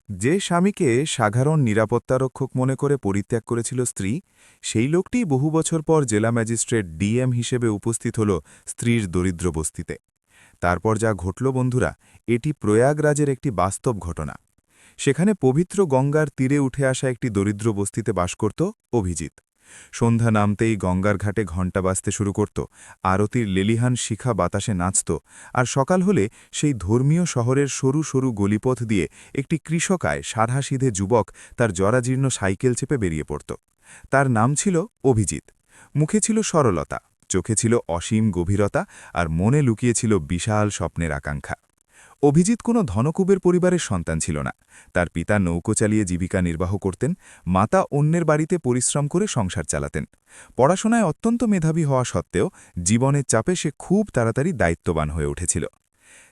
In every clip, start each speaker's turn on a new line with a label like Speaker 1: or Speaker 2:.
Speaker 1: যে স্বামীকে সাধারণ নিরাপত্তারক্ষক মনে করে পরিত্যাগ করেছিল স্ত্রী, সেই লোকটি বহু বছর পর জেলা ম্যাজিস্ট্রেট ডিএম হিসেবে উপস্থিত হল স্ত্রীর দরিদ্র বস্তিতে। তারপর যা ঘটল বন্ধুরা, এটি প্রয়াগরাজের একটি বাস্তব ঘটনা। সেখানে পবিত্র গঙ্গার তীরে উঠে আসা একটি দরিদ্র বস্তিতে বাস করত অভিজিৎ। সন্ধ্যা নামতেই গঙ্গার ঘাটে ঘণ্টা বাজতে শুরু করত, আরতির লেলিহান শিখা বাতাসে নাচত, আর সকাল হলে সেই ধর্মীয় শহরের সরু সরু গলিপথ দিয়ে একটি কৃষকায় সাধাসিধে যুবক তার জরাজীর্ণ সাইকেল চেপে বেরিয়ে পড়ত। তার নাম ছিল অভিজিৎ। মুখে ছিল সরলতা, চোখে ছিল অসীম গভীরতা, আর মনে লুকিয়েছিল বিশাল স্বপ্নের আকাঙ্ক্ষা। অভিজিৎ কোনো ধনকুবের পরিবারের সন্তান ছিল না। তার পিতা নৌকো চালিয়ে জীবিকা নির্বাহ করতেন, মাতা অন্যের বাড়িতে পরিশ্রম করে সংসার চালাতেন। পড়াশোনায় অত্যন্ত মেধাবী হওয়া সত্ত্বেও জীবনের চাপে সে খুব তাড়াতাড়ি দায়িত্ববান হয়ে উঠেছিল।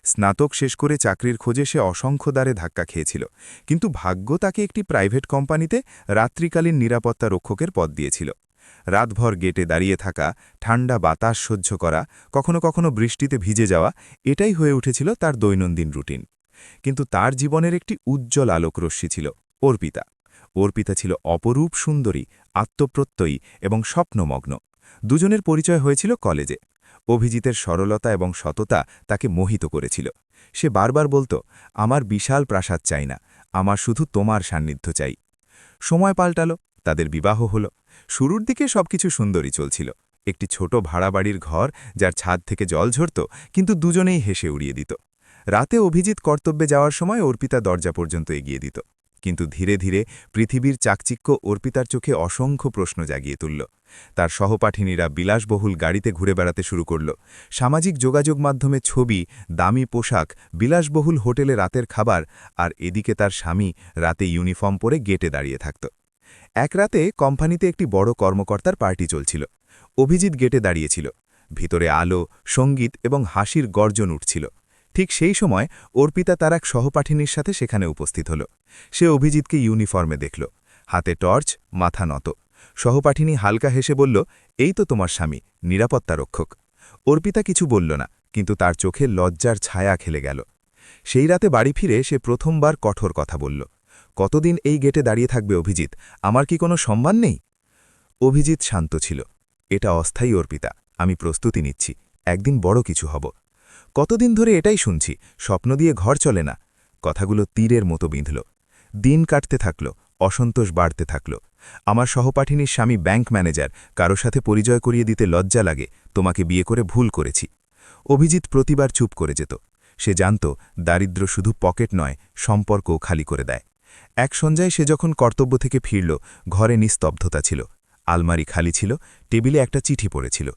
Speaker 1: স্নাতক শেষ করে চাকরির খোঁজে সে অসংখ্য দ্বারে ধাক্কা খেয়েছিল, কিন্তু ভাগ্য তাকে একটি প্রাইভেট কোম্পানিতে রাত্রিকালীন নিরাপত্তা রক্ষকের পদ দিয়েছিল। রাতভর গেটে দাঁড়িয়ে থাকা, ঠান্ডা বাতাস সহ্য করা, কখনো কখনো বৃষ্টিতে ভিজে যাওয়া, এটাই হয়ে উঠেছিল তার দৈনন্দিন রুটিন। কিন্তু তার জীবনের একটি উজ্জ্বল আলোকরশ্মি ছিল অর্পিতা। অর্পিতা ছিল অপরূপ সুন্দরী, আত্মপ্রত্যয়ী এবং স্বপ্নমগ্ন। দুজনের পরিচয় হয়েছিল কলেজে। অভিজিতের সরলতা এবং সততা তাকে মোহিত করেছিল। সে বারবার বলতো, আমার বিশাল প্রাসাদ চাই না, আমার শুধু তোমার সান্নিধ্য চাই। সময় পাল্টালো, তাদের বিবাহ হল। শুরুর দিকে সবকিছু সুন্দরই চলছিল। একটি ছোট ভাড়া বাড়ির ঘর, যার ছাদ থেকে জল ঝরত, কিন্তু দুজনেই হেসে উড়িয়ে দিত। রাতে অভিজিৎ কর্তব্যে যাওয়ার সময় অর্পিতা দরজা পর্যন্ত এগিয়ে দিত। কিন্তু ধীরে ধীরে পৃথিবীর চাকচিক্য অর্পিতার চোখে অসংখ্য প্রশ্ন জাগিয়ে তুলল। তার সহপাঠিনীরা বিলাসবহুল গাড়িতে ঘুরে বেড়াতে শুরু করল। সামাজিক যোগাযোগ মাধ্যমে ছবি, দামি পোশাক, বিলাসবহুল হোটেলে রাতের খাবার, আর এদিকে তার স্বামী রাতে ইউনিফর্ম পরে গেটে দাঁড়িয়ে থাকত। এক রাতে কোম্পানিতে একটি বড় কর্মকর্তার পার্টি চলছিল। অভিজিৎ গেটে দাঁড়িয়েছিল। ভিতরে আলো, সঙ্গীত এবং হাসির গর্জন উঠছিল। ঠিক সেই সময় অর্পিতা তার এক সহপাঠিনীর সাথে সেখানে উপস্থিত হল। সে অভিজিৎকে ইউনিফর্মে দেখল, হাতে টর্চ, মাথা নত। সহপাঠিনী হালকা হেসে বলল, এই তো তোমার স্বামী, নিরাপত্তা রক্ষক। অর্পিতা কিছু বলল না, কিন্তু তার চোখে লজ্জার ছায়া খেলে গেল। সেই রাতে বাড়ি ফিরে সে প্রথমবার কঠোর কথা বলল, কতদিন এই গেটে দাঁড়িয়ে থাকবে অভিজিৎ? আমার কি কোনো সম্মান নেই? অভিজিৎ শান্ত ছিল। এটা অস্থায়ী অর্পিতা, আমি প্রস্তুতি নিচ্ছি, একদিন বড় কিছু হব। কতদিন ধরে এটাই শুনছি, স্বপ্ন দিয়ে ঘর চলে না। কথাগুলো তীরের মতো বিঁধল। দিন কাটতে থাকল, অসন্তোষ বাড়তে থাকল। আমার সহপাঠিনীর স্বামী ব্যাংক ম্যানেজার, কারো সাথে পরিচয় করিয়ে দিতে লজ্জা লাগে, তোমাকে বিয়ে করে ভুল করেছি। অভিজিৎ প্রতিবার চুপ করে যেত। সে জানত দারিদ্র্য শুধু পকেট নয়, সম্পর্কও খালি করে দেয়। এক সন্ধ্যায় সে যখন কর্তব্য থেকে ফিরল, ঘরে নিস্তব্ধতা ছিল। আলমারি খালি ছিল, টেবিলে একটা চিঠি পড়েছিল।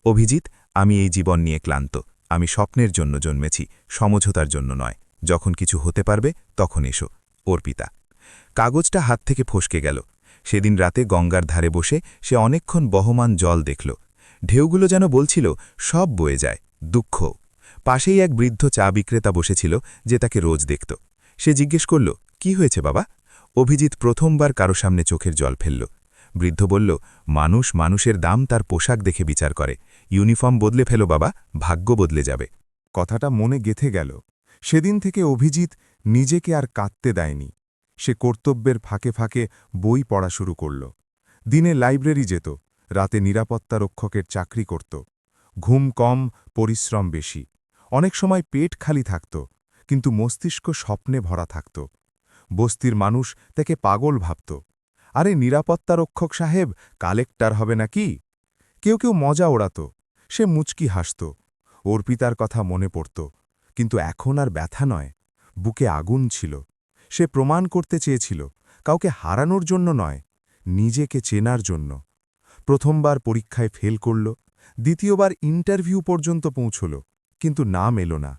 Speaker 1: অভিজিৎ, আমি এই জীবন নিয়ে ক্লান্ত। আমি স্বপ্নের জন্য জন্মেছি, সমঝোতার জন্য নয়। যখন কিছু হতে পারবে তখন এসো। অর্পিতা। কাগজটা হাত থেকে ফসকে গেল। সেদিন রাতে গঙ্গার ধারে বসে সে অনেকক্ষণ বহমান জল দেখল। ঢেউগুলো যেন বলছিল, সব বয়ে যায়, দুঃখ। পাশেই এক বৃদ্ধ চা বিক্রেতা বসেছিল, যে তাকে রোজ দেখত। সে জিজ্ঞেস করল, কি হয়েছে বাবা? অভিজিৎ প্রথমবার কারো সামনে চোখের জল ফেলল। বৃদ্ধ বলল, মানুষ মানুষের দাম তার পোশাক দেখে বিচার করে। ইউনিফর্ম বদলে ফেলো বাবা, ভাগ্য বদলে যাবে। কথাটা মনে গেঁথে গেল। সেদিন থেকে অভিজিৎ নিজেকে আর কাঁদতে দেয়নি। সে কর্তব্যের ফাঁকে ফাঁকে বই পড়া শুরু করল। দিনে লাইব্রেরি যেত, রাতে নিরাপত্তা রক্ষকের চাকরি করত। ঘুম কম, পরিশ্রম বেশি। অনেক সময় পেট খালি থাকত, কিন্তু মস্তিষ্ক স্বপ্নে ভরা থাকত। বস্তির মানুষ তাকে পাগল ভাবত। আরে নিরাপত্তারক্ষক সাহেব, কালেক্টর হবে নাকি? কেউ কেউ মজা ওড়াত। সে মুচকি হাসত। অর্পিতার কথা মনে পড়ত, কিন্তু এখন আর ব্যথা নয়, বুকে আগুন ছিল। সে প্রমাণ করতে চেয়েছিল, কাউকে হারানোর জন্য নয়, নিজেকে চেনার জন্য। প্রথমবার পরীক্ষায় ফেল করল, দ্বিতীয়বার ইন্টারভিউ পর্যন্ত পৌঁছল, কিন্তু নাম এলো না।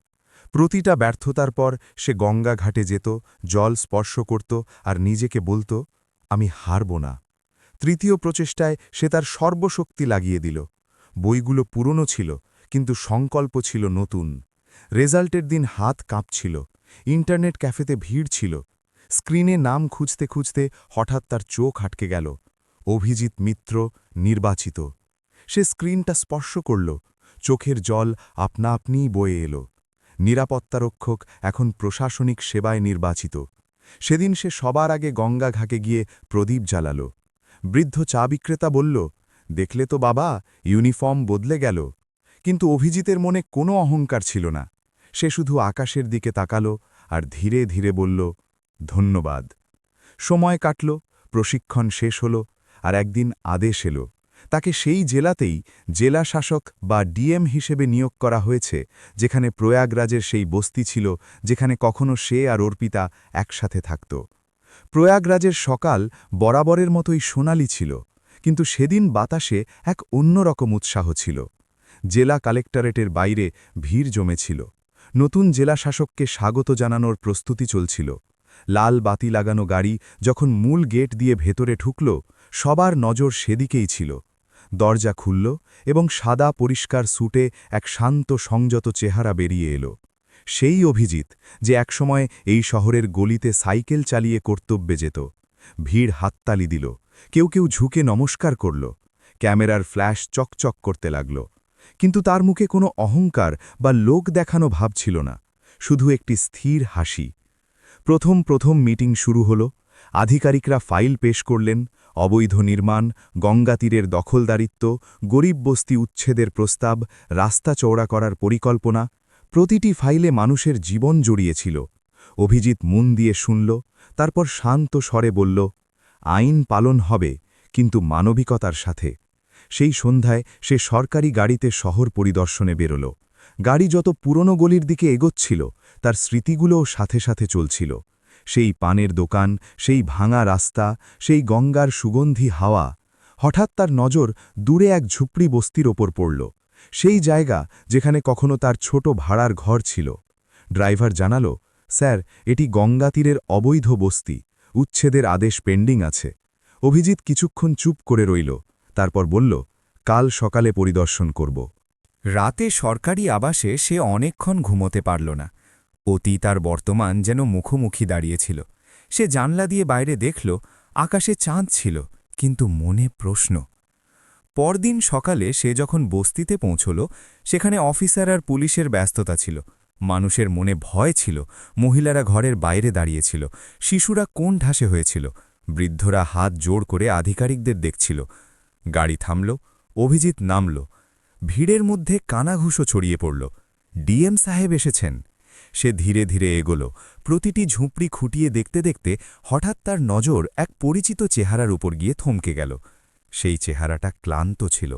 Speaker 1: প্রতিটা ব্যর্থতার পর সে গঙ্গা ঘাটে যেত, জল স্পর্শ করত, আর নিজেকে বলত, আমি হারব না। তৃতীয় প্রচেষ্টায় সে তার সর্বশক্তি লাগিয়ে দিল। বইগুলো পুরনো ছিল, কিন্তু সংকল্প ছিল নতুন। রেজাল্টের দিন হাত কাঁপছিল। ইন্টারনেট ক্যাফেতে ভিড় ছিল। স্ক্রিনে নাম খুঁজতে খুঁজতে হঠাৎ তার চোখ আটকে গেল। অভিজিৎ মিত্র, নির্বাচিত। সে স্ক্রিনটা স্পর্শ করল। চোখের জল আপনা আপনিই বয়ে এলো। নিরাপত্তারক্ষক এখন প্রশাসনিক সেবায় নির্বাচিত। সেদিন সে সবার আগে গঙ্গা ঘাটে গিয়ে প্রদীপ জ্বালাল। বৃদ্ধ চা বিক্রেতা বলল, দেখলে তো বাবা, ইউনিফর্ম বদলে গেল। কিন্তু অভিজিতের মনে কোনো অহংকার ছিল না। সে শুধু আকাশের দিকে তাকাল আর ধীরে ধীরে বলল, ধন্যবাদ। সময় কাটল, প্রশিক্ষণ শেষ হল, আর একদিন আদেশ এলো। তাকে সেই জেলাতেই জেলা শাসক বা ডিএম হিসেবে নিয়োগ করা হয়েছে, যেখানে প্রয়াগরাজের সেই বস্তি ছিল যেখানে কখনো সে আর অর্পিতা একসাথে থাকত। প্রয়াগরাজের সকাল বরাবরের মতোই সোনালি ছিল, কিন্তু সেদিন বাতাসে এক অন্যরকম উৎসাহ ছিল। জেলা কালেক্টরেটের বাইরে ভিড় জমেছিল। নতুন জেলা শাসককে স্বাগত জানানোর প্রস্তুতি চলছিল। লাল বাতি লাগানো গাড়ি যখন মূল গেট দিয়ে ভেতরে ঢুকল, সবার নজর সেদিকেই ছিল। দরজা খুলল এবং সাদা পরিষ্কার স্যুটে এক শান্ত সংযত চেহারা বেরিয়ে এলো। সেই অভিজিৎ যে একসময় এই শহরের গলিতে সাইকেল চালিয়ে কর্তব্যে যেত। ভিড় হাততালি দিল, কেউ কেউ ঝুঁকে নমস্কার করল। ক্যামেরার ফ্ল্যাশ চকচক করতে লাগল। কিন্তু তার মুখে কোনো অহংকার বা লোক দেখানো ভাব ছিল না, শুধু একটি স্থির হাসি। প্রথম মিটিং শুরু হল। আধিকারিকরা ফাইল পেশ করলেন, অবৈধ নির্মাণ, গঙ্গা তীরের দখলদারিত্ব, গরিব বস্তি উচ্ছেদের প্রস্তাব, রাস্তা চওড়া করার পরিকল্পনা। প্রতিটি ফাইলে মানুষের জীবন জড়িয়েছিল। অভিজিৎ মন দিয়ে শুনল, তারপর শান্ত স্বরে বলল, আইন পালন হবে, কিন্তু মানবিকতার সাথে। সেই সন্ধ্যায় সে সরকারি গাড়িতে শহর পরিদর্শনে বেরোল। গাড়ি যত পুরনো গলির দিকে এগোচ্ছিল, তার স্মৃতিগুলোও সাথে সাথে চলছিল। সেই পানের দোকান, সেই ভাঙা রাস্তা, সেই গঙ্গার সুগন্ধি হাওয়া। হঠাৎ তার নজর দূরে এক ঝুপড়ি বস্তির ওপর পড়ল, সেই জায়গা যেখানে কখনো তার ছোট ভাড়ার ঘর ছিল। ড্রাইভার জানাল, স্যার, এটি গঙ্গা তীরের অবৈধ বস্তি, উচ্ছেদের আদেশ পেন্ডিং আছে। অভিজিৎ কিছুক্ষণ চুপ করে রইল, তারপর বলল, কাল সকালে পরিদর্শন করব।
Speaker 2: রাতে সরকারি আবাসে সে অনেকক্ষণ ঘুমোতে পারল না। অতীত আর বর্তমান যেন মুখোমুখি দাঁড়িয়েছিল। সে জানলা দিয়ে বাইরে দেখল, আকাশে চাঁদ ছিল, কিন্তু মনে প্রশ্ন। পরদিন সকালে সে যখন বস্তিতে পৌঁছল, সেখানে অফিসার আর পুলিশের ব্যস্ততা ছিল। মানুষের মনে ভয় ছিল। মহিলারা ঘরের বাইরে দাঁড়িয়েছিল, শিশুরা কোণ ঢাসে হয়েছিল, বৃদ্ধরা হাত জোড় করে আধিকারিকদের দেখছিল। গাড়ি থামল, অভিজিৎ নামল। ভিড়ের মধ্যে কানাঘুষো ছড়িয়ে পড়ল। ডিএম সাহেব এসেছেন। সে ধীরে ধীরে এগোল। প্রতিটি ঝুপড়ি খুঁটিয়ে দেখতে দেখতে হঠাৎ তার নজর এক পরিচিত চেহারার উপর গিয়ে থমকে গেল। সেই চেহারাটা ক্লান্ত ছিল,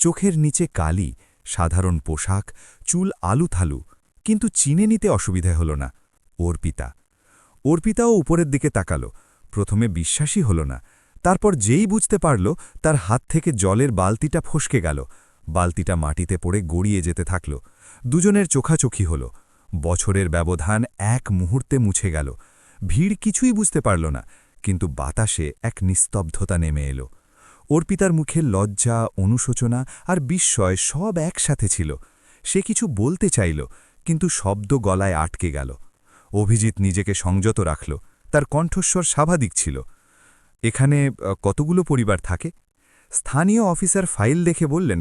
Speaker 2: চোখের নিচে কালি, সাধারণ পোশাক, চুল আলুথালু, কিন্তু চিনে নিতে অসুবিধা হল না। অর্পিতাও উপরের দিকে তাকাল। প্রথমে বিশ্বাসই হল না, তারপর যেই বুঝতে পারল, তার হাত থেকে জলের বালতিটা ফসকে গেল। বালতিটা মাটিতে পড়ে গড়িয়ে যেতে থাকল। দুজনের চোখাচোখি হল। বছরের ব্যবধান এক মুহূর্তে মুছে গেল। ভিড় কিছুই বুঝতে পারল না, কিন্তু বাতাসে এক নিস্তব্ধতা নেমে এলো। অর্পিতার মুখে লজ্জা, অনুশোচনা আর বিস্ময় সব একসাথে ছিল। সে কিছু বলতে চাইল, কিন্তু শব্দ গলায় আটকে গেল। অভিজিৎ নিজেকে সংযত রাখল। তার কণ্ঠস্বর স্বাভাবিক ছিল। এখানে কতগুলো পরিবার থাকে? স্থানীয় অফিসার ফাইল দেখে বললেন,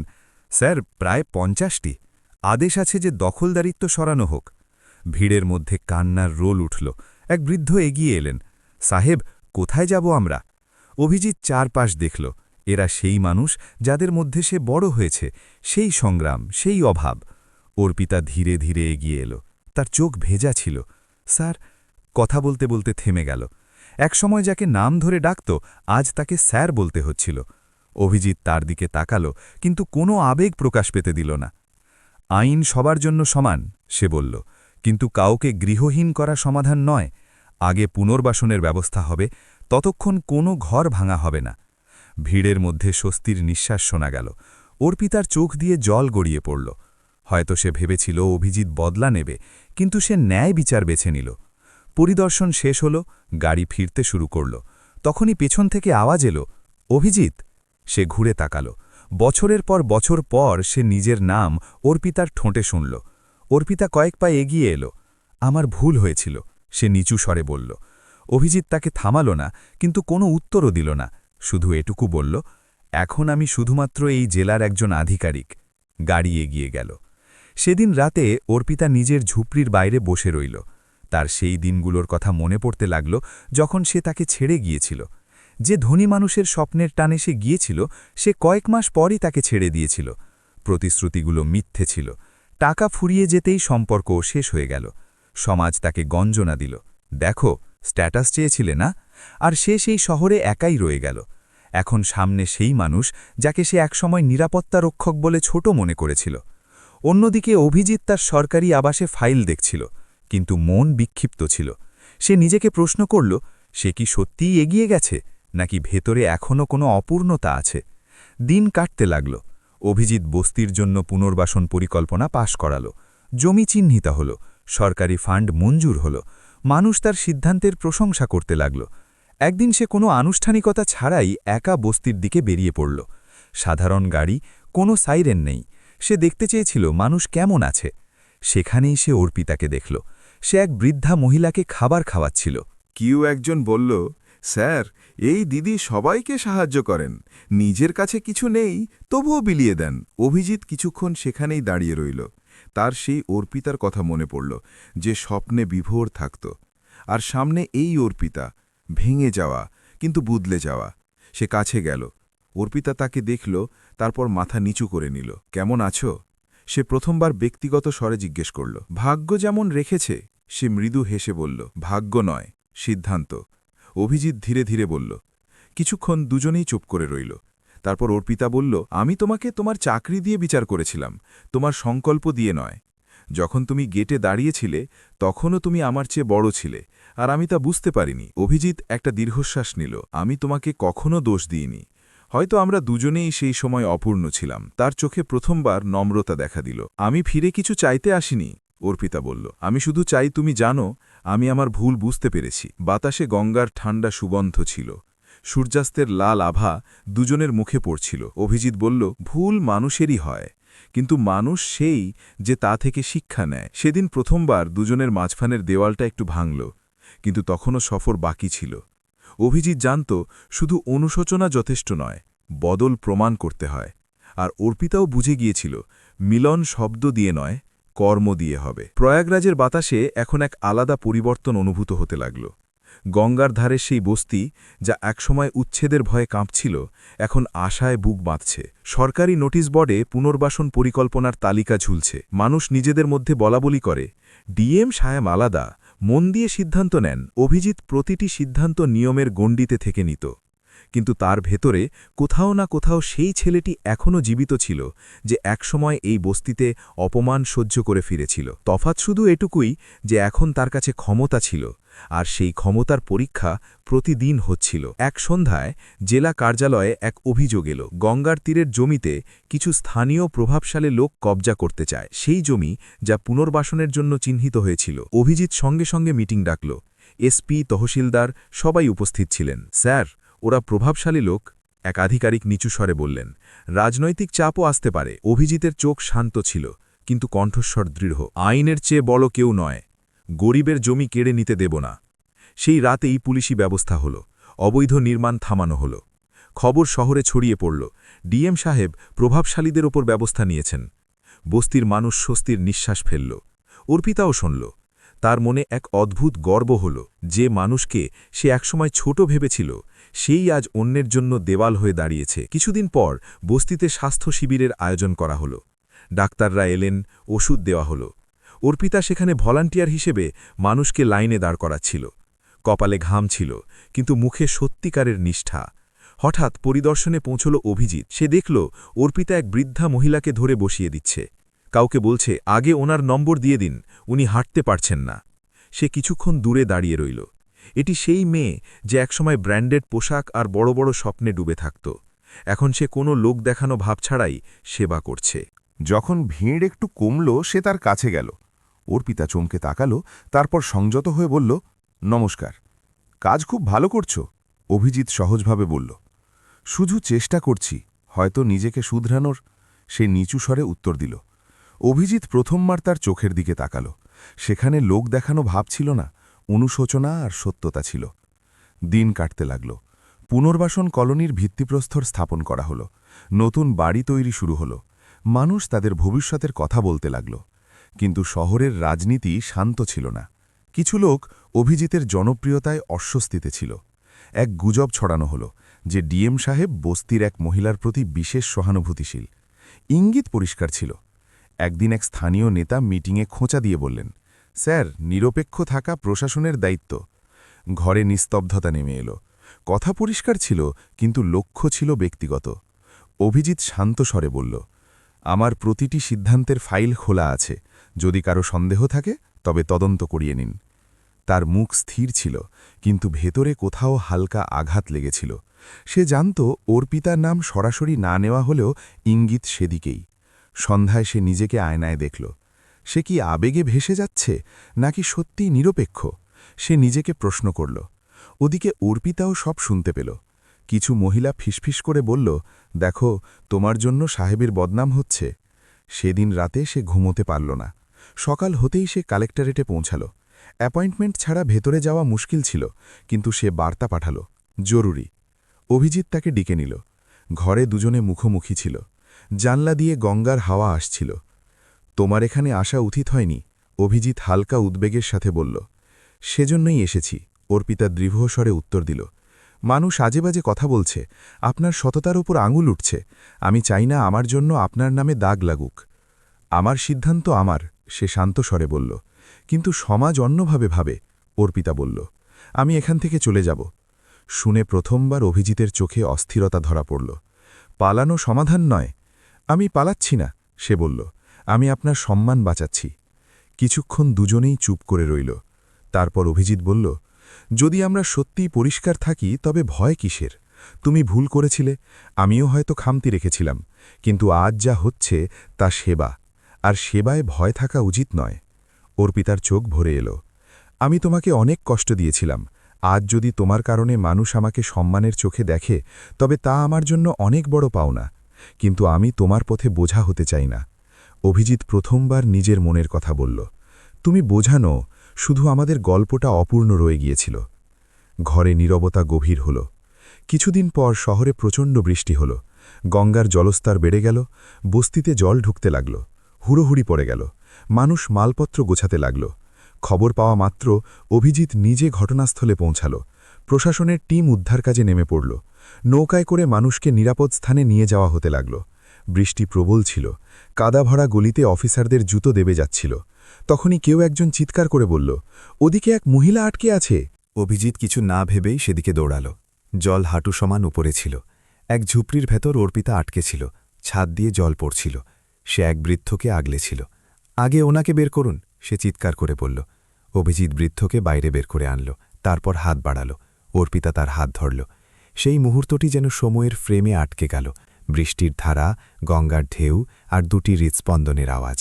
Speaker 2: স্যার, প্রায় 50টি। আদেশ আছে যে দখলদারিত্ব সরানো হোক। ভিড়ের মধ্যে কান্নার রোল উঠল। এক বৃদ্ধ এগিয়ে এলেন, সাহেব, কোথায় যাব আমরা? অভিজিৎ চারপাশ দেখল। এরা সেই মানুষ যাদের মধ্যে সে বড় হয়েছে, সেই সংগ্রাম, সেই অভাব। অর্পিতা ধীরে ধীরে এগিয়ে এলো। তার চোখ ভেজা ছিল। স্যার, কথা বলতে বলতে থেমে গেল। একসময় যাকে নাম ধরে ডাকত, আজ তাকে স্যার বলতে হচ্ছিল। অভিজিৎ তার দিকে তাকাল, কিন্তু কোনো আবেগ প্রকাশ পেতে দিল না। আইন সবার জন্য সমান, সে বলল, কিন্তু কাউকে গৃহহীন করা সমাধান নয়। আগে পুনর্বাসনের ব্যবস্থা হবে, ততক্ষণ কোনো ঘর ভাঙা হবে না। ভিড়ের মধ্যে স্বস্তির নিঃশ্বাস শোনা গেল। অর্পিতার চোখ দিয়ে জল গড়িয়ে পড়ল। হয়তো সে ভেবেছিল অভিজিৎ বদলা নেবে, কিন্তু সে ন্যায় বিচার বেছে নিল। পরিদর্শন শেষ হল, গাড়ি ফিরতে শুরু করল। তখনই পেছন থেকে আওয়াজ এলো, অভিজিৎ। সে ঘুরে তাকাল। বছরের পর বছর পর সে নিজের নাম অর্পিতার ঠোঁটে শুনল। অর্পিতা কয়েক পা এগিয়ে এলো। আমার ভুল হয়েছিল, সে নিচু স্বরে বলল। অভিজিৎ তাকে থামাল না, কিন্তু কোনো উত্তরও দিল না। শুধু এটুকু বলল, এখন আমি শুধুমাত্র এই জেলার একজন আধিকারিক। গাড়ি এগিয়ে গেল। সেদিন রাতে অর্পিতা নিজের ঝুপড়ির বাইরে বসে রইল। তার সেই দিনগুলোর কথা মনে পড়তে লাগল যখন সে তাকে ছেড়ে গিয়েছিল। যে ধনী মানুষের স্বপ্নের টানে সে গিয়েছিল, সে কয়েক মাস পরই তাকে ছেড়ে দিয়েছিল। প্রতিশ্রুতিগুলো মিথ্যে ছিল। টাকা ফুরিয়ে যেতেই সম্পর্ক শেষ হয়ে গেল। সমাজ তাকে গঞ্জনা দিল, দেখো, স্ট্যাটাস চেয়েছিলে না? আর সে সেই শহরে একাই রয়ে গেল। এখন সামনে সেই মানুষ যাকে সে একসময় নিরাপত্তা রক্ষক বলে ছোট মনে করেছিল। অন্যদিকে অভিজিৎ তার সরকারি আবাসে ফাইল দেখছিল, কিন্তু মন বিক্ষিপ্ত ছিল। সে নিজেকে প্রশ্ন করল, সে কি সত্যিই এগিয়ে গেছে, নাকি ভেতরে এখনও কোনো অপূর্ণতা আছে? দিন কাটতে লাগল। অভিজিৎ বস্তির জন্য পুনর্বাসন পরিকল্পনা পাশ করাল। জমি চিহ্নিত হল, সরকারি ফান্ড মঞ্জুর হল। মানুষ তার সিদ্ধান্তের প্রশংসা করতে লাগল। একদিন সে কোনো আনুষ্ঠানিকতা ছাড়াই একা বস্তির দিকে বেরিয়ে পড়ল। সাধারণ গাড়ি, কোনো সাইরেন নেই। সে দেখতে চেয়েছিল মানুষ কেমন আছে। সেখানেই সে অর্পিতাকে দেখল। সে এক বৃদ্ধা মহিলাকে খাবার খাওয়াচ্ছিল।
Speaker 1: কেউ একজন বলল, স্যার, এই দিদি সবাইকে সাহায্য করেন, নিজের কাছে কিছু নেই তবুও বিলিয়ে দেন। অভিজিৎ কিছুক্ষণ সেখানেই দাঁড়িয়ে রইল। তার সেই অর্পিতার কথা মনে পড়ল, যে স্বপ্নে বিভোর থাকত। আর সামনে এই অর্পিতা, ভেঙে যাওয়া কিন্তু বদলে যাওয়া। সে কাছে গেল। অর্পিতা তাকে দেখল, তারপর মাথা নিচু করে নিল। কেমন আছো? সে প্রথমবার ব্যক্তিগত স্বরে জিজ্ঞেস করল। ভাগ্য যেমন রেখেছে। সে মৃদু হেসে বলল, ভাগ্য নয়, সিদ্ধান্ত। অভিজিৎ ধীরে ধীরে বলল। কিছুক্ষণ দুজনেই চুপ করে রইল। তারপর অর্পিতা বলল, আমি তোমাকে তোমার চাকরি দিয়ে বিচার করেছিলাম, তোমার সংকল্প দিয়ে নয়। যখন তুমি গেটে দাঁড়িয়েছিলে তখনও তুমি আমার চেয়ে বড় ছিলে, আর আমি তা বুঝতে পারিনি। অভিজিৎ একটা দীর্ঘশ্বাস নিল। আমি তোমাকে কখনো দোষ দিইনি। হয়তো আমরা দুজনেই সেই সময় অপূর্ণ ছিলাম। তার চোখে প্রথমবার নম্রতা দেখা দিল। আমি ফিরে কিছু চাইতে আসিনি, অর্পিতা বলল। আমি শুধু চাই তুমি জানো, আমি আমার ভুল বুঝতে পেরেছি। বাতাসে গঙ্গার ঠান্ডা সুগন্ধ ছিল। সূর্যাস্তের লাল আভা দুজনের মুখে পড়ছিল। অভিজিৎ বলল, ভুল মানুষেরই হয়, কিন্তু মানুষ সেই যে তা থেকে শিক্ষা নেয়। সেদিন প্রথমবার দুজনের মাঝখানের দেওয়ালটা একটু ভাঙল, কিন্তু তখনও সফর বাকি ছিল। অভিজিৎ জানত, শুধু অনুশোচনা যথেষ্ট নয়, বদল প্রমাণ করতে হয়। আর অর্পিতাও বুঝে গিয়েছিল, মিলন শব্দ দিয়ে নয়, কর্ম দিয়ে হবে। প্রয়াগরাজের বাতাসে এখন এক আলাদা পরিবর্তন অনুভূত হতে লাগল। গঙ্গার ধারে সেই বস্তি, যা একসময় উচ্ছেদের ভয়ে কাঁপছিল, এখন আশায় বুক বাঁধছে। সরকারি নোটিশ বোর্ডে পুনর্বাসন পরিকল্পনার তালিকা ঝুলছে। মানুষ নিজেদের মধ্যে বলাবলি করে, ডিএম সাহেব আলাদা, মন দিয়ে সিদ্ধান্ত নেন। অভিজিৎ প্রতিটি সিদ্ধান্ত নিয়মের গণ্ডিতে থেকে নিত, কিন্তু তার ভেতরে কোথাও না কোথাও সেই ছেলেটি এখনও জীবিত ছিল, যে একসময় এই বস্তিতে অপমান সহ্য করে ফিরেছিল। তফাৎ শুধু এটুকুই যে এখন তার কাছে ক্ষমতা ছিল, আর সেই ক্ষমতার পরীক্ষা প্রতিদিন হচ্ছিল। এক সন্ধ্যায় জেলা কার্যালয়ে এক অভিযোগ এলো। গঙ্গার তীরের জমিতে কিছু স্থানীয় প্রভাবশালী লোক কবজা করতে চায়, সেই জমি যা পুনর্বাসনের জন্য চিহ্নিত হয়েছিল। অভিজিৎ সঙ্গে সঙ্গে মিটিং ডাকল। এসপি, তহসিলদার সবাই উপস্থিত ছিলেন। স্যার, ওরা প্রভাবশালী লোক, এক আধিকারিক নিচু স্বরে বললেন। রাজনৈতিক চাপও আসতে পারে। অভিজিতের চোখ শান্ত ছিল, কিন্তু কণ্ঠস্বর দৃঢ়। আইনের চেয়ে বড় কেউ নয়। গরিবের জমি কেড়ে নিতে দেব না। সেই রাতেই পুলিশি ব্যবস্থা হল। অবৈধ নির্মাণ থামানো হল। খবর শহরে ছড়িয়ে পড়ল। ডিএম সাহেব প্রভাবশালীদের ওপর ব্যবস্থা নিয়েছেন। বস্তির মানুষ স্বস্তির নিঃশ্বাস ফেলল। অর্পিতাও শুনল। তার মনে এক অদ্ভুত গর্ব হল, যে মানুষকে সে একসময় ছোট ভেবেছিল, সেই আজ অন্যের জন্য দেওয়াল হয়ে দাঁড়িয়েছে। কিছুদিন পর বস্তিতে স্বাস্থ্য শিবিরের আয়োজন করা হল। ডাক্তাররা এলেন, ওষুধ দেওয়া হল। অর্পিতা সেখানে ভলান্টিয়ার হিসেবে মানুষকে লাইনে দাঁড় করাচ্ছিল। কপালে ঘাম ছিল, কিন্তু মুখে সত্যিকারের নিষ্ঠা। হঠাৎ পরিদর্শনে পৌঁছল অভিজিৎ। সে দেখল অর্পিতা এক বৃদ্ধা মহিলাকে ধরে বসিয়ে দিচ্ছে। কাউকে বলছে, আগে ওনার নম্বর দিয়ে দিন, উনি হাঁটতে পারছেন না। সে কিছুক্ষণ দূরে দাঁড়িয়ে রইল। এটি সেই মেয়ে যে একসময় ব্র্যান্ডেড পোশাক আর বড় বড় স্বপ্নে ডুবে থাকত। এখন সে কোনো লোক দেখানো ভাব ছাড়াই সেবা করছে। যখন ভিড় একটু কমল, সে তার কাছে গেল। অর্পিতা চমকে তাকালো, তারপর সংযত হয়ে বলল, নমস্কার। কাজ খুব ভালো করছো, অভিজিৎ সহজভাবে বলল। শুধু চেষ্টা করছি, হয়তো নিজেকে শুধরানোর। সে নিচু স্বরে উত্তর দিল। অভিজিৎ প্রথমবার তার চোখের দিকে তাকালো। সেখানে লোক দেখানো ভাব ছিল না, অনুশোচনা আর সত্যতা ছিল। দিন কাটতে লাগল। পুনর্বাসন কলোনির ভিত্তিপ্রস্তর স্থাপন করা হল। নতুন বাড়ি তৈরি শুরু হল। মানুষ তাদের ভবিষ্যতের কথা বলতে লাগল। কিন্তু শহরের রাজনীতি শান্ত ছিল না। কিছু লোক অভিজিতের জনপ্রিয়তায় অস্বস্তিতে ছিল। এক গুজব ছড়ানো হলো যে ডিএম সাহেব বস্তির এক মহিলার প্রতি বিশেষ সহানুভূতিশীল। ইঙ্গিত পরিষ্কার ছিল। একদিন এক স্থানীয় নেতা মিটিংয়ে খোঁচা দিয়ে বললেন, স্যার, নিরপেক্ষ থাকা প্রশাসনের দায়িত্ব। ঘরে নিস্তব্ধতা নেমে এলো। কথা পরিষ্কার ছিল, কিন্তু লক্ষ্য ছিল ব্যক্তিগত। অভিজিৎ শান্ত স্বরে বলল, আমার প্রতিটি সিদ্ধান্তের ফাইল খোলা আছে, যদি কারো সন্দেহ থাকে তবে তদন্ত করিয়ে নিন। তার মুখ স্থির ছিল, কিন্তু ভেতরে কোথাও হালকা আঘাত লেগেছিল। সে জানত ওর পিতার নাম সরাসরি না নেওয়া হলেও ইঙ্গিত সেদিকেই। সন্ধ্যায় সে নিজেকে আয়নায় দেখল। সে কি আবেগে ভেসে যাচ্ছে, নাকি সত্যিই নিরপেক্ষ? সে নিজেকে প্রশ্ন করল। ওদিকে অর্পিতাও সব শুনতে পেল। কিছু মহিলা ফিসফিস করে বলল, দেখো, তোমার জন্য সাহেবের বদনাম হচ্ছে। সেদিন রাতে সে ঘুমোতে পারল না। সকাল হতেই সে কালেক্টরেটে পৌঁছাল। অ্যাপয়েন্টমেন্ট ছাড়া ভেতরে যাওয়া মুশকিল ছিল, কিন্তু সে বার্তা পাঠাল, জরুরি। অভিজিৎ তাকে ডেকে নিল। ঘরে দুজনে মুখোমুখি ছিল। জানলা দিয়ে গঙ্গার হাওয়া আসছিল। তোমার এখানে আসা উচিত হয়নি, অভিজিৎ হালকা উদ্বেগের সাথে বলল। সেজন্যই এসেছি, অর্পিতা দৃঢ়স্বরে উত্তর দিল। মানুষ আজেবাজে কথা বলছে, আপনার সততার ওপর আঙুল উঠছে। আমি চাই না আমার জন্য আপনার নামে দাগ লাগুক। আমার সিদ্ধান্ত আমার, সে শান্ত স্বরে বলল। কিন্তু সমাজ অন্যভাবে ভাবে, অর্পিতা বলল। আমি এখান থেকে চলে যাব। শুনে প্রথমবার অভিজিতের চোখে অস্থিরতা ধরা পড়ল। পালানো সমাধান নয়। আমি পালাচ্ছি না, সে বলল। আমি আপনার সম্মান বাঁচাচ্ছি। কিছুক্ষণ দুজনেই চুপ করে রইল। তারপর অভিজিৎ বলল, যদি আমরা সত্যিই পরিষ্কার থাকি তবে ভয় কিসের? তুমি ভুল করেছিলে, আমিও হয়তো খামতি রেখেছিলাম, কিন্তু আজ যা হচ্ছে তা সেবা, আর সেবায় ভয় থাকা উচিত নয়। অর্পিতার চোখ ভরে এলো। আমি তোমাকে অনেক কষ্ট দিয়েছিলাম। আজ যদি তোমার কারণে মানুষ আমাকে সম্মানের চোখে দেখে, তবে তা আমার জন্য অনেক বড় পাওনা। কিন্তু আমি তোমার পথে বোঝা হতে চাই না। অভিজিৎ প্রথমবার নিজের মনের কথা বলল। তুমি বোঝানো, শুধু আমাদের গল্পটা অপূর্ণ রয়ে গিয়েছিল। ঘরে নীরবতা গভীর হল। কিছুদিন পর শহরে প্রচণ্ড বৃষ্টি হল। গঙ্গার জলস্তর বেড়ে গেল। বস্তিতে জল ঢুকতে লাগল। হুড়োহুড়ি পড়ে গেল। মানুষ মালপত্র গোছাতে লাগল। খবর পাওয়া মাত্র অভিজিৎ নিজে ঘটনাস্থলে পৌঁছাল। প্রশাসনের টিম উদ্ধার কাজে নেমে পড়ল। নৌকায় করে মানুষকে নিরাপদ স্থানে নিয়ে যাওয়া হতে লাগল। বৃষ্টি প্রবল ছিল। কাদা ভরা গলিতে অফিসারদের জুতো দেবে যাচ্ছিল। তখনই কেউ একজন চিৎকার করে বলল, ওদিকে এক মহিলা আটকে আছে।
Speaker 2: অভিজিৎ কিছু না ভেবেই সেদিকে দৌড়াল। জল হাঁটু সমান উপরে ছিল। এক ঝুপড়ির ভেতর অর্পিতা আটকে ছিল। ছাদ দিয়ে জল পড়ছিল। সে এক বৃদ্ধকে আগলেছিল। আগে ওনাকে বের করুন, সে চিৎকার করে বলল। অভিজিৎ বৃদ্ধকে বাইরে বের করে আনল। তারপর হাত বাড়াল। অর্পিতা তার হাত ধরল। সেই মুহূর্তটি যেন সময়ের ফ্রেমে আটকে গেল। বৃষ্টির ধারা, গঙ্গার ঢেউ আর দুটি হৃৎস্পন্দনের আওয়াজ।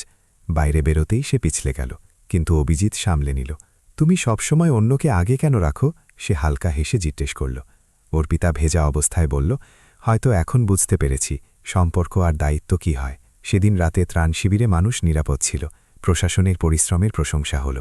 Speaker 2: বাইরে বেরোতেই সে পিছলে গেল, কিন্তু অভিজিৎ সামলে নিল। তুমি সবসময় অন্যকে আগে কেন রাখো? সে হালকা হেসে জিজ্ঞেস করল। অর্পিতা ভেজা অবস্থায় বলল, হয়তো এখন বুঝতে পেরেছি সম্পর্ক আর দায়িত্ব কি হয়। সেদিন রাতে ত্রাণ শিবিরে মানুষ নিরাপদ ছিল। প্রশাসনের পরিশ্রমের প্রশংসা হল।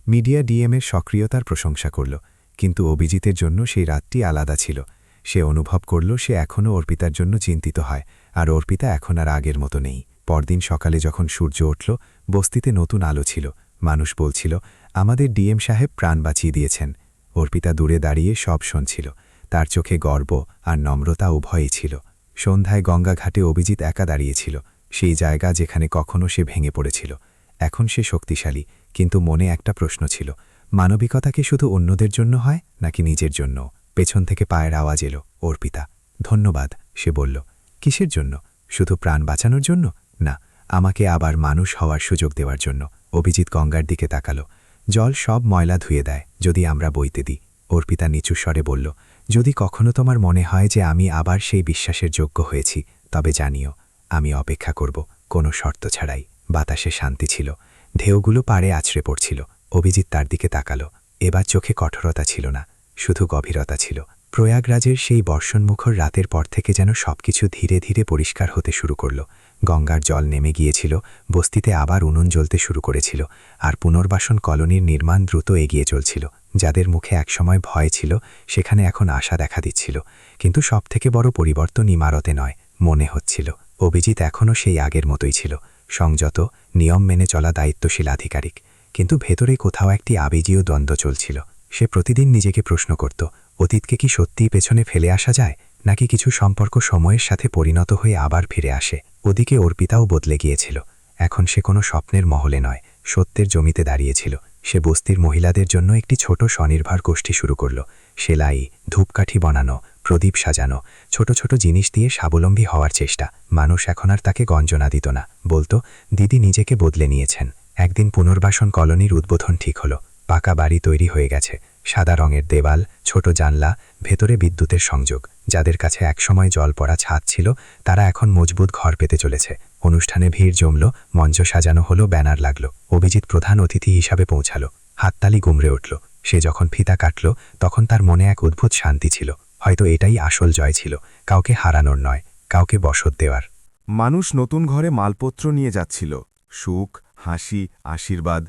Speaker 2: মিডিয়া ডিএমের সক্রিয়তার প্রশংসা করল। কিন্তু অভিজিতের জন্য সেই রাতটি আলাদা ছিল। সে অনুভব করল সে এখনও অর্পিতার জন্য চিন্তিত হয়, আর অর্পিতা এখন আর আগের মতো নেই। পরদিন সকালে যখন সূর্য উঠল, বস্তিতে নতুন আলো ছিল। মানুষ বলছিল, আমাদের ডিএম সাহেব প্রাণ বাঁচিয়ে দিয়েছেন। অর্পিতা দূরে দাঁড়িয়ে সব শুনছিল। তার চোখে গর্ব আর নম্রতা উভয়ই ছিল। সন্ধ্যায় গঙ্গা ঘাটে অভিজিৎ একা দাঁড়িয়েছিল। সেই জায়গা যেখানে কখনো সে ভেঙে পড়েছিল। এখন সে শক্তিশালী, কিন্তু মনে একটা প্রশ্ন ছিল, মানবিকতা কি শুধু অন্যদের জন্য হয়, নাকি নিজের জন্য? পেছন থেকে পায়ের আওয়াজ এলো। অর্পিতা। ধন্যবাদ, সে বলল। কিসের জন্য? শুধু প্রাণ বাঁচানোর জন্য? না, আমাকে আবার মানুষ হওয়ার সুযোগ দেওয়ার জন্য। অভিজিৎ গঙ্গার দিকে তাকাল। জল সব ময়লা ধুয়ে দেয় যদি আমরা বইতে দিই। অর্পিতা নিচু স্বরে বলল, যদি কখনো তোমার মনে হয় যে আমি আবার সেই বিশ্বাসের যোগ্য হয়েছি, তবে জানিও, আমি অপেক্ষা করব, কোনো শর্ত ছাড়াই। বাতাসে শান্তি ছিল। ঢেউগুলো পাড়ে আছড়ে পড়ছিল। অভিজিৎ তার দিকে তাকাল। এবার চোখে কঠোরতা ছিল না, শুধু গভীরতা ছিল। প্রয়াগরাজের সেই বর্ষণমুখর রাতের পর থেকে যেন সবকিছু ধীরে ধীরে পরিষ্কার হতে শুরু করল। গঙ্গার জল নেমে গিয়েছিল। বস্তিতে আবার উনুন জ্বলতে শুরু করেছিল। আর পুনর্বাসন কলোনির নির্মাণ দ্রুত এগিয়ে চলছিল। যাদের মুখে একসময় ভয় ছিল, সেখানে এখন আশা দেখা দিচ্ছিল। কিন্তু সবথেকে বড় পরিবর্তন ইমারতে নয়, মনে হচ্ছিল। অভিজিৎ এখনও সেই আগের মতোই ছিল, সংযত, নিয়ম মেনে চলা দায়িত্বশীল আধিকারিক।
Speaker 3: কিন্তু ভেতরে কোথাও একটি আবেগীয় দ্বন্দ্ব চলছিল। সে প্রতিদিন নিজেকে প্রশ্ন করত, অতীতকে কি সত্যিই পেছনে ফেলে আসা যায়, নাকি কিছু সম্পর্ক সময়ের সাথে পরিণত হয়ে আবার ফিরে আসে। ওদিকে অর্পিতাও বদলে গিয়েছিল। এখন সে কোনো স্বপ্নের মহলে নয়, সত্যের জমিতে দাঁড়িয়েছিল। সে বস্তির মহিলাদের জন্য একটি ছোট স্বনির্ভর গোষ্ঠী শুরু করল। সেলাই, ধূপকাঠি বানানো, প্রদীপ সাজানো, ছোট ছোট জিনিস দিয়ে স্বাবলম্বী হওয়ার চেষ্টা। মানুষ এখন আর তাকে গঞ্জনা দিত না, বলতো দিদি নিজেকে বদলে নিয়েছেন। একদিন পুনর্বাসন কলোনির উদ্বোধন ঠিক হলো। পাকা বাড়ি তৈরি হয়ে গেছে, সাদা রঙের দেওয়াল, ছোট জানলা, ভেতরে বিদ্যুতের সংযোগ। যাদের কাছে একসময় জল পড়া ছাদ ছিল, তারা এখন মজবুত ঘর পেতে চলেছে। অনুষ্ঠানে ভিড় জমল, মঞ্চ সাজানো হলো, ব্যানার লাগলো। অভিজিৎ প্রধান অতিথি হিসাবে পৌঁছালো। হাততালি গুমড়ে উঠল। সে যখন ফিতা কাটল, তখন তার মনে এক অদ্ভুত শান্তি ছিল। হয়তো এটাই আসল জয় ছিল, কাউকে হারানোর নয়, কাউকে বসত দেওয়ার।
Speaker 1: মানুষ নতুন ঘরে মালপত্র নিয়ে যাচ্ছিল, সুখ, হাসি, আশীর্বাদ।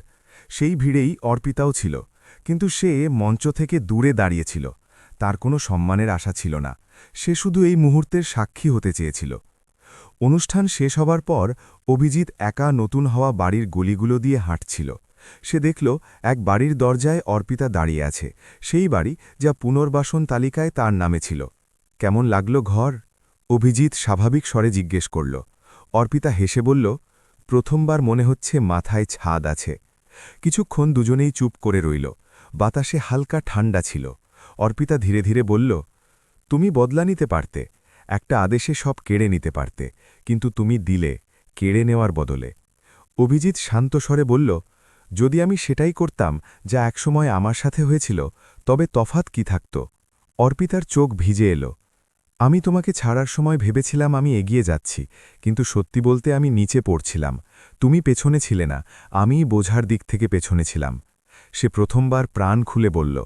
Speaker 1: সেই ভিড়েই অর্পিতাও ছিল, কিন্তু সে মঞ্চ থেকে দূরে দাঁড়িয়েছিল। তার কোনো সম্মানের আশা ছিল না, সে শুধু এই মুহূর্তের সাক্ষী হতে চেয়েছিল। অনুষ্ঠান শেষ হবার পর অভিজিৎ একা নতুন হওয়া বাড়ির গলিগুলো দিয়ে হাঁটছিল। সে দেখল এক বাড়ির দরজায় অর্পিতা দাঁড়িয়ে আছে, সেই বাড়ি যা পুনর্বাসন তালিকায় তার নামে ছিল। কেমন লাগলো ঘর? অভিজিৎ স্বাভাবিক স্বরে জিজ্ঞেস করল। অর্পিতা হেসে বলল, প্রথমবার মনে হচ্ছে মাথায় ছাদ আছে। কিছুক্ষণ দুজনেই চুপ করে রইল। বাতাসে হালকা ঠান্ডা ছিল। অর্পিতা ধীরে ধীরে বলল, তুমি বদলা নিতে পারতে, একটা আদেশে সব কেড়ে নিতে পারতে, কিন্তু তুমি দিলে, কেড়ে নেওয়ার বদলে। অভিজিৎ শান্ত স্বরে বলল, যদি আমি সেটাই করতাম যা একসময় আমার সাথে হয়েছিল, তবে তফাৎ কি থাকত? অর্পিতার চোখ ভিজে এলো। আমি তোমাকে ছাড়ার সময় ভেবেছিলাম আমি এগিয়ে যাচ্ছি, কিন্তু সত্যি বলতে আমি নিচে পড়ছিলাম। তুমি পেছনে ছিলে না, আমিই বোঝার দিক থেকে পেছনে ছিলাম। সে প্রথমবার প্রাণ খুলে বলল,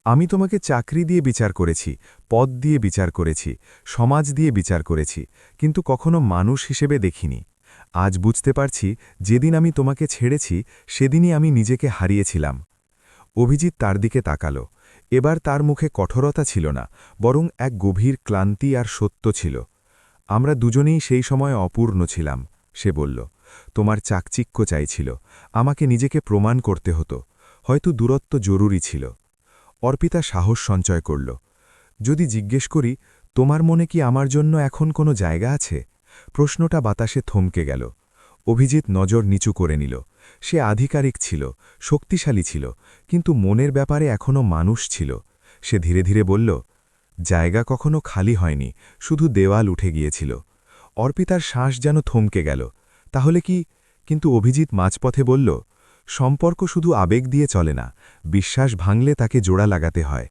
Speaker 1: আমি তোমাকে চাকরি দিয়ে বিচার করেছি, পদ দিয়ে বিচার করেছি, সমাজ দিয়ে বিচার করেছি, কিন্তু কখনো মানুষ হিসেবে দেখিনি। আজ বুঝতে পারছি, যেদিন আমি তোমাকে ছেড়েছি সেদিনই আমি নিজেকে হারিয়েছিলাম। অভিজিৎ তার দিকে তাকালো। এবার তার মুখে কঠোরতা ছিল না, বরং এক গভীর ক্লান্তি আর সত্য ছিল। আমরা দুজনেই সেই সময় অপূর্ণ ছিলাম, সে বলল। তোমার চাকচিক্য চাইছিল, আমাকে নিজেকে প্রমাণ করতে হতো। হয়তো দূরত্ব জরুরি ছিল। অর্পিতা সাহস সঞ্চয় করল। যদি জিজ্ঞেস করি, তোমার মনে কি আমার জন্য এখন কোনো জায়গা আছে? প্রশ্নটা বাতাসে থমকে গেল। অভিজিৎ নজর নিচু করে নিল। সে আধিকারিক ছিল, শক্তিশালী ছিল, কিন্তু মনের ব্যাপারে এখনও মানুষ ছিল। সে ধীরে ধীরে বলল, জায়গা কখনো খালি হয়নি, শুধু দেওয়াল উঠে গিয়েছিল। অর্পিতার শ্বাস যেন থমকে গেল। তাহলে কি? কিন্তু অভিজিৎ মাঝপথে বলল, সম্পর্ক শুধু আবেগ দিয়ে চলে না, বিশ্বাস ভাঙলে তাকে জোড়া লাগাতে হয়।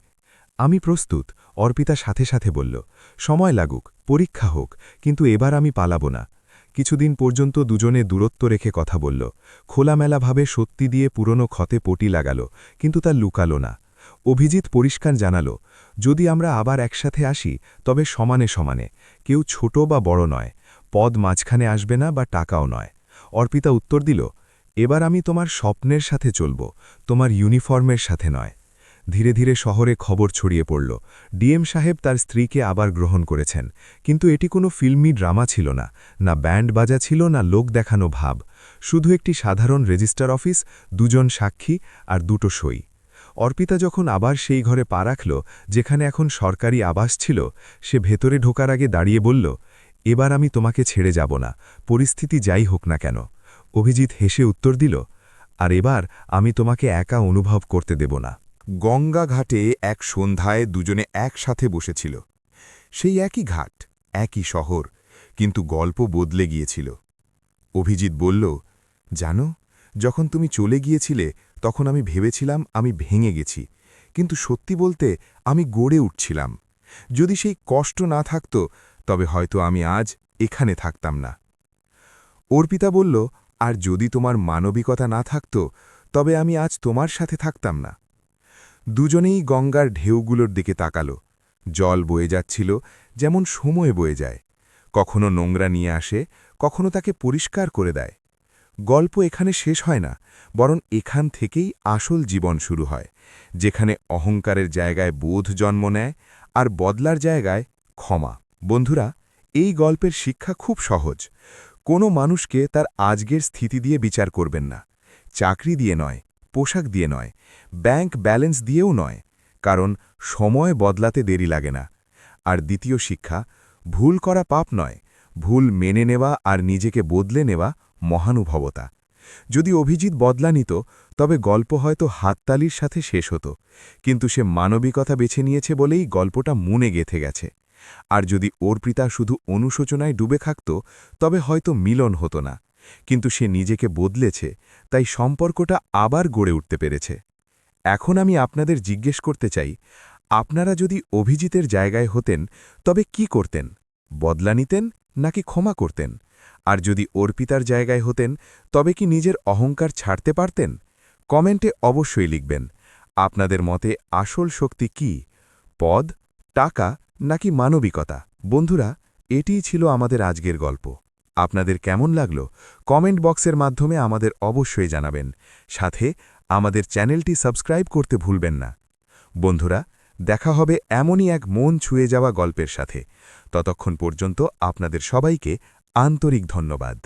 Speaker 1: আমি প্রস্তুত, অর্পিতা সাথে সাথে বলল। সময় লাগুক, পরীক্ষা হোক, কিন্তু এবার আমি পালাবো না। কিছুদিন পর্যন্ত দুজনে দূরত্ব রেখে কথা বলল। খোলামেলাভাবে সত্যি দিয়ে পুরনো ক্ষতে পটি লাগালো, কিন্তু তা লুকালো না। অভিজিৎ পরিষ্কার জানালো, যদি আমরা আবার একসাথে আসি, তবে সমানে সমানে, কেউ ছোট বা বড় নয়, পদ মাঝখানে আসবে না বা টাকাও নয়। অর্পিতা উত্তর দিল, এবার আমি তোমার স্বপ্নের সাথে চলব, তোমার ইউনিফর্মের সাথে নয়। ধীরে ধীরে শহরে খবর ছড়িয়ে পড়ল, ডিএম সাহেব তার স্ত্রীকে আবার গ্রহণ করেছেন। কিন্তু এটি কোনো ফিল্মি ড্রামা ছিল না, না ব্যান্ড বাজা ছিল, না লোক দেখানো ভাব। শুধু একটি সাধারণ রেজিস্টার অফিস, দুজন সাক্ষী আর দুটো সই। অর্পিতা যখন আবার সেই ঘরে পা রাখল, যেখানে এখন সরকারি আবাস ছিল, সে ভেতরে ঢোকার আগে দাঁড়িয়ে বলল, এবার আমি তোমাকে ছেড়ে যাব না, পরিস্থিতি যাই হোক না কেন। অভিজিৎ হেসে উত্তর দিল, আর এবার আমি তোমাকে একা অনুভব করতে দেব না।
Speaker 4: গঙ্গা ঘাটে এক সন্ধ্যায় দুজনে একসাথে বসেছিল। সেই একই ঘাট, একই শহর, কিন্তু গল্প বদলে গিয়েছিল। অভিজিৎ বলল, জানো, যখন তুমি চলে গিয়েছিলে তখন আমি ভেবেছিলাম আমি ভেঙে গেছি, কিন্তু সত্যি বলতে আমি গড়ে উঠছিলাম। যদি সেই কষ্ট না থাকত, তবে হয়তো আমি আজ এখানে থাকতাম না। অর্পিতা বলল, আর যদি তোমার মানবিকতা না থাকত, তবে আমি আজ তোমার সাথে থাকতাম না। দুজনেই গঙ্গার ঢেউগুলোর দিকে তাকালো। জল বয়ে যাচ্ছিল, যেমন সময় বয়ে যায়, কখনো নোংরা নিয়ে আসে, কখনো তাকে পরিষ্কার করে দেয়। গল্প এখানে শেষ হয় না, বরং এখান থেকেই আসল জীবন শুরু হয়, যেখানে অহংকারের জায়গায় বোধ জন্ম নেয় আর বদলার জায়গায় ক্ষমা। বন্ধুরা, এই গল্পের শিক্ষা খুব সহজ। কোনো মানুষকে তার আজকের স্থিতি দিয়ে বিচার করবেন না, চাকরি দিয়ে নয়,
Speaker 1: পোশাক দিয়ে নয়, ব্যাংক ব্যালেন্স দিয়েও নয়, কারণ সময় বদলাতে দেরি লাগে না। আর দ্বিতীয় শিক্ষা, ভুল করা পাপ নয়, ভুল মেনে নেওয়া আর নিজেকে বদলে নেওয়া মহানুভবতা। যদি অভিজিৎ বদলা নিত, তবে গল্প হয়তো হাততালির সাথে শেষ হতো, কিন্তু সে মানবিকতা বেছে নিয়েছে বলেই গল্পটা মনে গেঁথে গেছে। আর যদি অর্পিতা শুধু অনুশোচনায় ডুবে থাকত, তবে হয়তো মিলন হতো না। কিন্তু সে নিজেকে বদলেছে, তাই সম্পর্কটা আবার গড়ে উঠতে পেরেছে। এখন আমি আপনাদের জিজ্ঞেস করতে চাই, আপনারা যদি অভিজিতের জায়গায় হতেন, তবে কি করতেন? বদলা নিতেন নাকি ক্ষমা করতেন? আর যদি অর্পিতার জায়গায় হতেন, তবে কি নিজের অহংকার ছাড়তে পারতেন? কমেন্টে অবশ্যই লিখবেন আপনাদের মতে আসল শক্তি কি, পদ, টাকা নাকি মানবিকতা? বন্ধুরা, এটিই ছিল আমাদের আজকের গল্প। আপনাদের কেমন লাগলো কমেন্ট বক্সের মাধ্যমে আমাদের অবশ্যই জানাবেন। সাথে আমাদের চ্যানেলটি সাবস্ক্রাইব করতে ভুলবেন না। বন্ধুরা, দেখা হবে এমনই এক মন ছুঁয়ে যাওয়া গল্পের সাথে। ততক্ষণ পর্যন্ত আপনাদের সবাইকে আন্তরিক ধন্যবাদ।